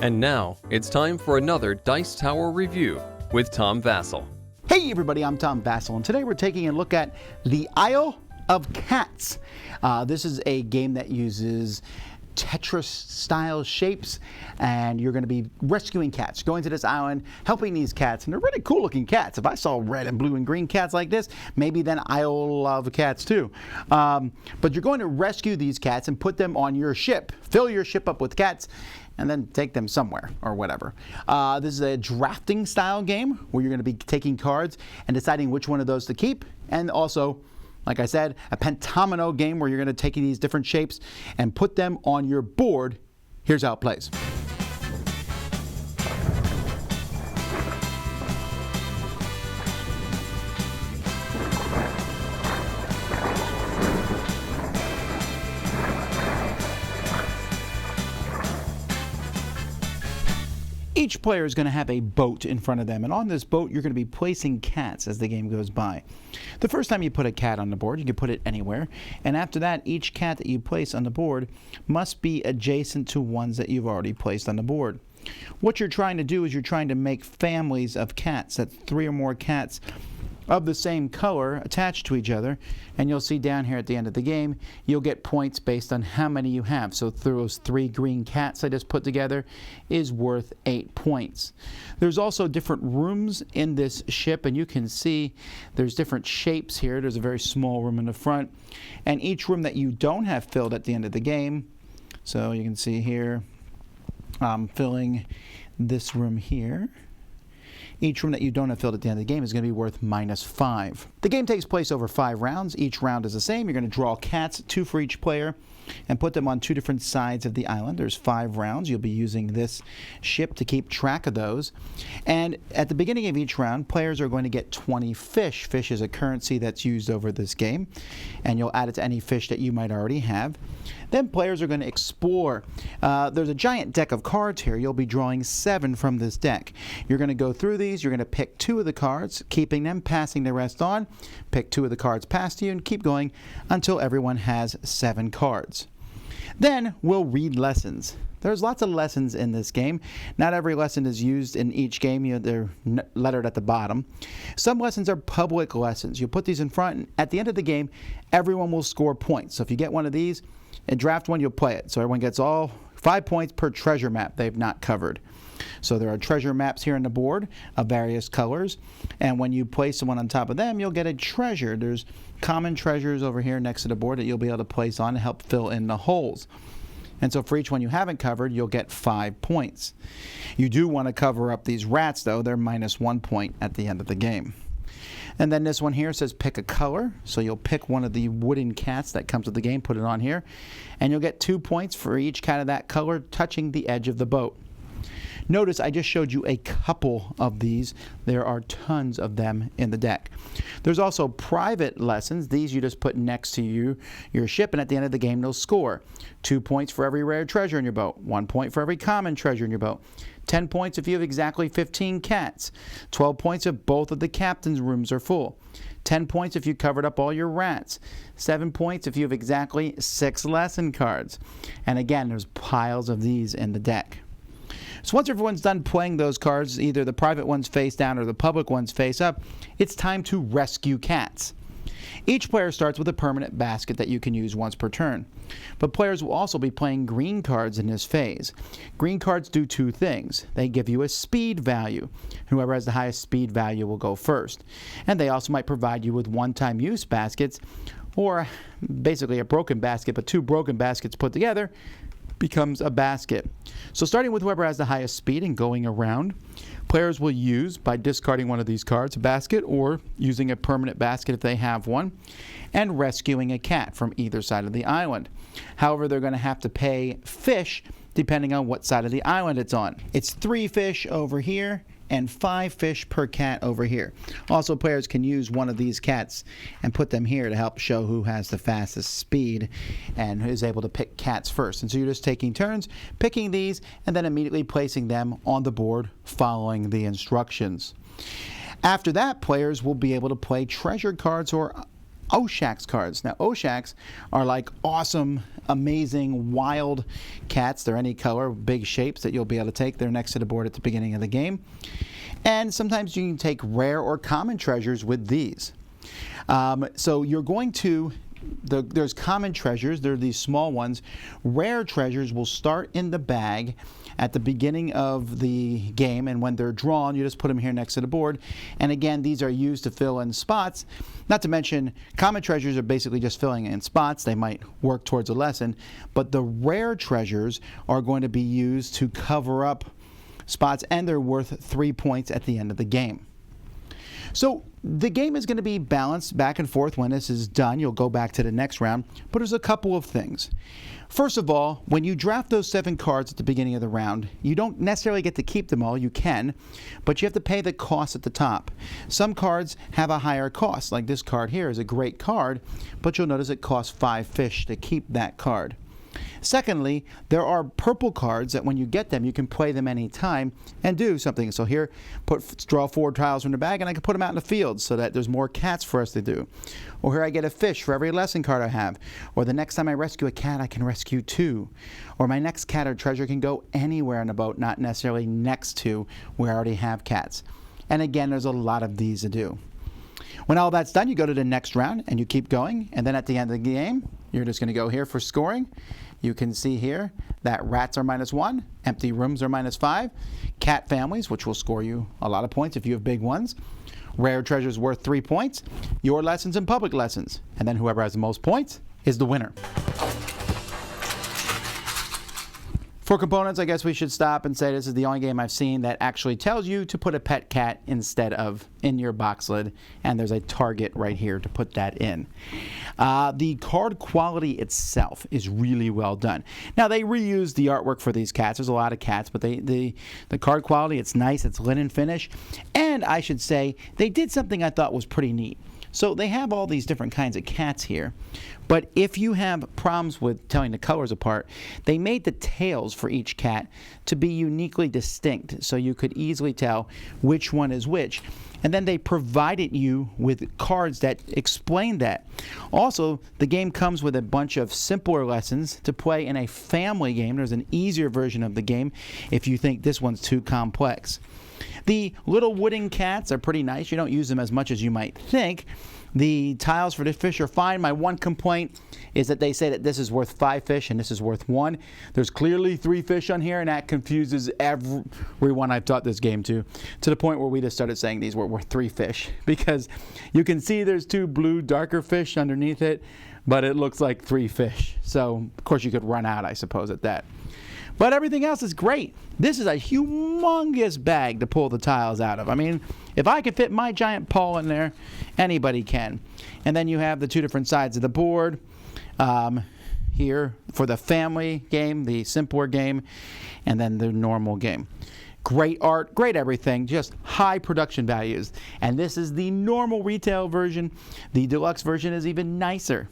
And now, it's time for another Dice Tower review with Tom Vasel. Hey everybody, I'm Tom Vasel, and today we're taking a look at the Isle of Cats. This is a game that uses Tetris-style shapes, and you're going to be rescuing cats, going to this island, helping these cats, and they're really cool-looking cats. If I saw red and blue and green cats like this, maybe then I'll love cats too. But you're going to rescue these cats and put them on your ship. Fill your ship up with cats, and then take them somewhere or whatever. This is a drafting style game where you're going to be taking cards and deciding which one of those to keep, and also, like I said, a pentamino game where you're going to take these different shapes and put them on your board. Here's how it plays. Each player is going to have a boat in front of them, and on this boat you're going to be placing cats as the game goes by. The first time you put a cat on the board, you can put it anywhere, and after that each cat that you place on the board must be adjacent to ones that you've already placed on the board. What you're trying to do is you're trying to make families of cats, that's 3 or more cats of the same color attached to each other, and you'll see down here at the end of the game you'll get points based on how many you have. So those 3 green cats I just put together is worth 8 points. There's also different rooms in this ship, and you can see there's different shapes here. There's a very small room in the front, and each room that you don't have filled at the end of the game, so you can see here I'm filling this room here. Each room that you don't have filled at the end of the game is going to be worth -5. The game takes place over 5 rounds. Each round is the same. You're going to draw cats, 2 for each player, and put them on 2 different sides of the island. There's 5 rounds. You'll be using this ship to keep track of those. And at the beginning of each round, players are going to get 20 fish. Fish is a currency that's used over this game, and you'll add it to any fish that you might already have. Then players are going to explore. There's a giant deck of cards here. You'll be drawing 7 from this deck. You're going to go through these. You're going to pick 2 of the cards, keeping them, passing the rest on. Pick 2 of the cards past you, and keep going until everyone has 7 cards. Then we'll read lessons. There's lots of lessons in this game. Not every lesson is used in each game. They're lettered at the bottom. Some lessons are public lessons. You put these in front, and at the end of the game, everyone will score points. So if you get one of these and draft one, you'll play it. So everyone gets all 5 points per treasure map they've not covered. So there are treasure maps here on the board of various colors, and when you place one on top of them, you'll get a treasure. There's common treasures over here next to the board that you'll be able to place on to help fill in the holes. And so for each one you haven't covered, you'll get 5 points. You do want to cover up these rats, though. They're -1 point at the end of the game. And then this one here says pick a color. So you'll pick one of the wooden cats that comes with the game, put it on here, and you'll get 2 points for each cat of that color touching the edge of the boat. Notice I just showed you a couple of these. There are tons of them in the deck. There's also private lessons. These you just put next to your ship, and at the end of the game they'll score. 2 points for every rare treasure in your boat. 1 point for every common treasure in your boat. 10 points if you have exactly 15 cats. 12 points if both of the captain's rooms are full. 10 points if you covered up all your rats. 7 points if you have exactly 6 lesson cards. And again, there's piles of these in the deck. So once everyone's done playing those cards, either the private ones face down or the public ones face up, it's time to rescue cats. Each player starts with a permanent basket that you can use once per turn. But players will also be playing green cards in this phase. Green cards do 2 things. They give you a speed value. Whoever has the highest speed value will go first. And they also might provide you with one-time use baskets, or basically a broken basket, but 2 broken baskets put together becomes a basket. So starting with whoever has the highest speed and going around, players will use, by discarding one of these cards, a basket, or using a permanent basket if they have one, and rescuing a cat from either side of the island. However, they're going to have to pay fish depending on what side of the island it's on. It's 3 fish over here and 5 fish per cat over here. Also, players can use one of these cats and put them here to help show who has the fastest speed and who is able to pick cats first. And so you're just taking turns, picking these, and then immediately placing them on the board, following the instructions. After that, players will be able to play treasure cards or Oshak's cards. Now, Oshak's are like awesome, amazing, wild cats. They're any color, big shapes that you'll be able to take. They're next to the board at the beginning of the game. And sometimes you can take rare or common treasures with these. So you're going to, there's common treasures, they're these small ones. Rare treasures will start in the bag at the beginning of the game, and when they're drawn, you just put them here next to the board. And again, these are used to fill in spots. Not to mention, common treasures are basically just filling in spots. They might work towards a lesson, but the rare treasures are going to be used to cover up spots, and they're worth 3 points at the end of the game. So the game is going to be balanced back and forth. When this is done, you'll go back to the next round, but there's a couple of things. First of all, when you draft those 7 cards at the beginning of the round, you don't necessarily get to keep them all. You can, but you have to pay the cost at the top. Some cards have a higher cost, like this card here is a great card, but you'll notice it costs 5 fish to keep that card. Secondly, there are purple cards that when you get them, you can play them anytime and do something. So here, draw 4 tiles from the bag, and I can put them out in the field so that there's more cats for us to do. Or here I get a fish for every lesson card I have. Or the next time I rescue a cat, I can rescue 2. Or my next cat or treasure can go anywhere in the boat, not necessarily next to where I already have cats. And again, there's a lot of these to do. When all that's done, you go to the next round and you keep going, and then at the end of the game, you're just going to go here for scoring. You can see here that rats are -1, empty rooms are -5, cat families, which will score you a lot of points if you have big ones, rare treasures worth 3 points, your lessons and public lessons, and then whoever has the most points is the winner. For components, I guess we should stop and say this is the only game I've seen that actually tells you to put a pet cat instead of in your box lid, and there's a target right here to put that in. The card quality itself is really well done. Now, they reuse the artwork for these cats. There's a lot of cats, but the card quality, it's nice, it's linen finish, and I should say they did something I thought was pretty neat. So they have all these different kinds of cats here, but if you have problems with telling the colors apart, they made the tails for each cat to be uniquely distinct, so you could easily tell which one is which. And then they provided you with cards that explain that. Also, the game comes with a bunch of simpler lessons to play in a family game. There's an easier version of the game if you think this one's too complex. The little wooden cats are pretty nice. You don't use them as much as you might think. The tiles for the fish are fine. My one complaint is that they say that this is worth 5 fish and this is worth 1. There's clearly 3 fish on here, and that confuses everyone I've taught this game to the point where we just started saying these were worth 3 fish, because you can see there's 2 blue darker fish underneath it, but it looks like 3 fish. So, of course, you could run out, I suppose, at that. But everything else is great. This is a humongous bag to pull the tiles out of. I mean, if I could fit my giant paw in there, anybody can. And then you have the 2 different sides of the board. Here for the family game, the simpler game, and then the normal game. Great art, great everything, just high production values. And this is the normal retail version. The deluxe version is even nicer.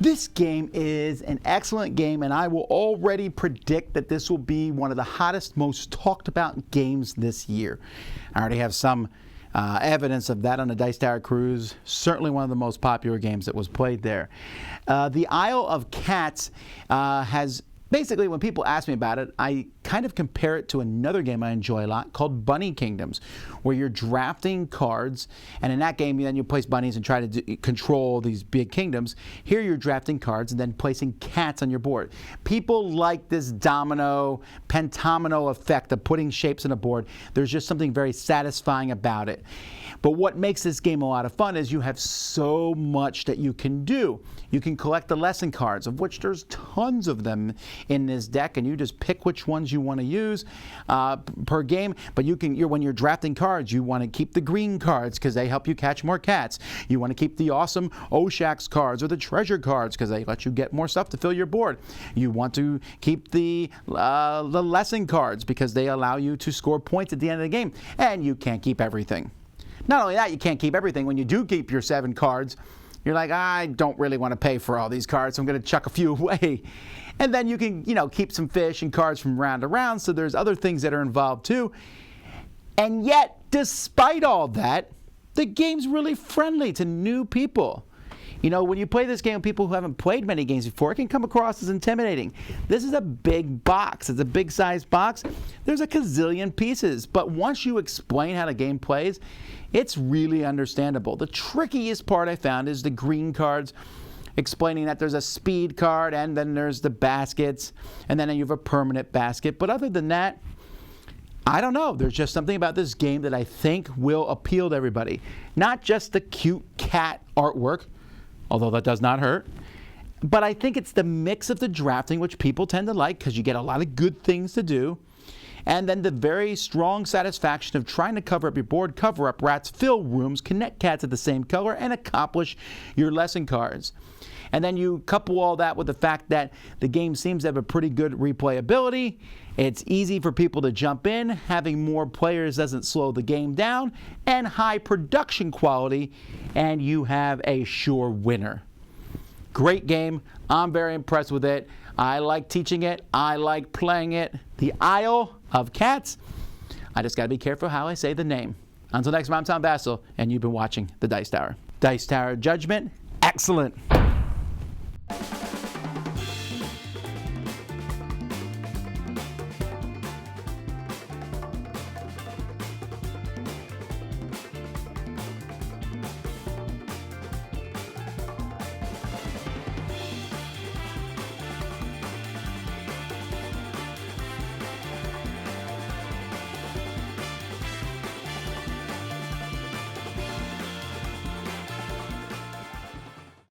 This game is an excellent game, and I will already predict that this will be one of the hottest, most talked about games this year. I already have some evidence of that on the Dice Tower Cruise. Certainly one of the most popular games that was played there. The Isle of Cats has basically, when people ask me about it, I kind of compare it to another game I enjoy a lot called Bunny Kingdoms, where you're drafting cards, and in that game then you place bunnies and try to control these big kingdoms. Here you're drafting cards and then placing cats on your board. People like this domino, pentomino effect of putting shapes on a board. There's just something very satisfying about it. But what makes this game a lot of fun is you have so much that you can do. You can collect the lesson cards, of which there's tons of them in this deck, and you just pick which ones you want to use per game. But when you're drafting cards, you want to keep the green cards because they help you catch more cats. You want to keep the awesome Oshak's cards or the treasure cards because they let you get more stuff to fill your board. You want to keep the lesson cards because they allow you to score points at the end of the game. And you can't keep everything. Not only that, you can't keep everything. When you do keep your 7 cards, you're like, I don't really want to pay for all these cards, so I'm going to chuck a few away. And then you can, keep some fish and cards from round to round, so there's other things that are involved too. And yet, despite all that, the game's really friendly to new people. You know, when you play this game with people who haven't played many games before, it can come across as intimidating. This is a big box. It's a big size box. There's a gazillion pieces. But once you explain how the game plays, it's really understandable. The trickiest part I found is the green cards, explaining that there's a speed card and then there's the baskets and then you have a permanent basket. But other than that, I don't know. There's just something about this game that I think will appeal to everybody. Not just the cute cat artwork, although that does not hurt. But I think it's the mix of the drafting, which people tend to like because you get a lot of good things to do. And then the very strong satisfaction of trying to cover up your board, cover up rats, fill rooms, connect cats of the same color, and accomplish your lesson cards. And then you couple all that with the fact that the game seems to have a pretty good replayability. It's easy for people to jump in. Having more players doesn't slow the game down. And high production quality. And you have a sure winner. Great game. I'm very impressed with it. I like teaching it. I like playing it. The Isle of Cats. I just got to be careful how I say the name. Until next time, I'm Tom Vasel, and you've been watching the Dice Tower. Dice Tower Judgment, excellent.